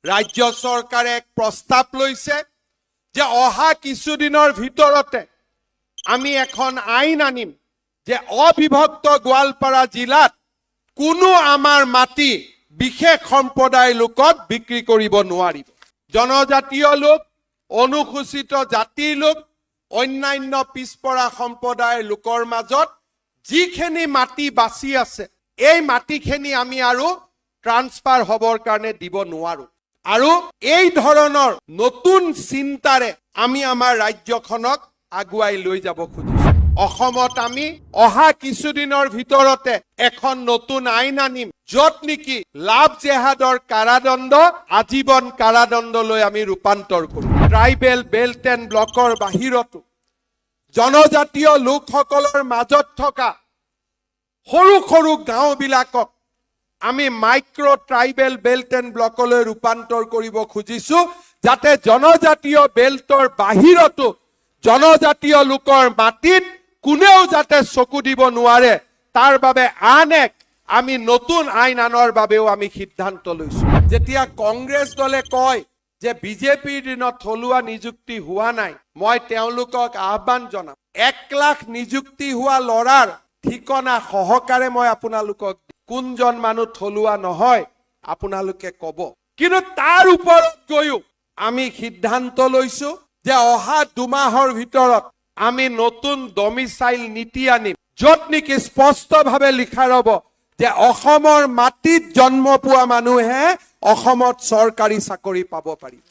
ৰাজ্য চৰকাৰে এক প্ৰস্তাৱ লৈছে যে অহা কিছুদিনৰ ভিতৰতে আমি এখন আইন আনিম যে অবিভক্ত গোৱালপাৰা জিলাত কোনো আমাৰ মাটি বিশেষ সম্প্ৰদায়ৰ লোকক বিক্ৰী কৰিব নোৱাৰিব। জনজাতীয় লোক, অনুসূচিত জাতিৰ লোক, অন্যান্য পিছপৰা সম্প্ৰদায়ৰ লোকৰ মাজত যিখিনি মাটি বাছি আছে এই মাটিখিনি আমি আৰু ট্ৰান্সফাৰ হ'বৰ কাৰণে দিব নোৱাৰো। আৰু এই ধৰণৰ নতুন চিন্তাৰে আমি আমাৰ ৰাজ্যখনক আগুৱাই লৈ যাব খুজিছো। অসমত আমি অহা কিছুদিনৰ ভিতৰতে এখন নতুন আইন আনিম য'ত নেকি লাভ জেহাদৰ কাৰাদণ্ড আজীৱন কাৰাদণ্ডলৈ আমি ৰূপান্তৰ কৰিম। ট্ৰাইবেল বেল্ট এণ্ড ব্লকৰ বাহিৰতো জনজাতীয় লোকসকলৰ মাজত থকা সৰু সৰু গাঁওবিলাকক আমি মাইক্ৰ ট্ৰাইবেল বেল্ট এণ্ড ব্লকলৈ ৰূপান্তৰ কৰিব খুজিছো, যাতে জনজাতীয় বেল্টৰ বাহিৰতো জনজাতীয় লোকৰ মাটিত কোনেও যাতে চকু দিব নোৱাৰে তাৰ বাবে আন এক আমি নতুন আইন আনাৰ বাবেও আমি সিদ্ধান্ত লৈছো। যেতিয়া কংগ্ৰেছ দলে কয় যে বিজেপিৰ দিনত থলুৱা নিযুক্তি হোৱা নাই, মই তেওঁলোকক আহ্বান জনাম 1 লাখ নিযুক্তি হোৱা লৰাৰ ঠিকনা সহকাৰে মই আপোনালোকক কোনজন মানুহ থলুৱা নহয় আপোনালোকে কব। কিন্তু তাৰ ওপৰত গৈও আমি সিদ্ধান্ত লৈছো যে অহা 2 মাহৰ ভিতৰত আমি নতুন ডমিচাইল নীতি আনিম য'ত নেকি স্পষ্টভাৱে লিখা ৰব যে অসমৰ মাটিত জন্ম পোৱা মানুহে অসমত চৰকাৰী চাকৰি পাব পাৰিব।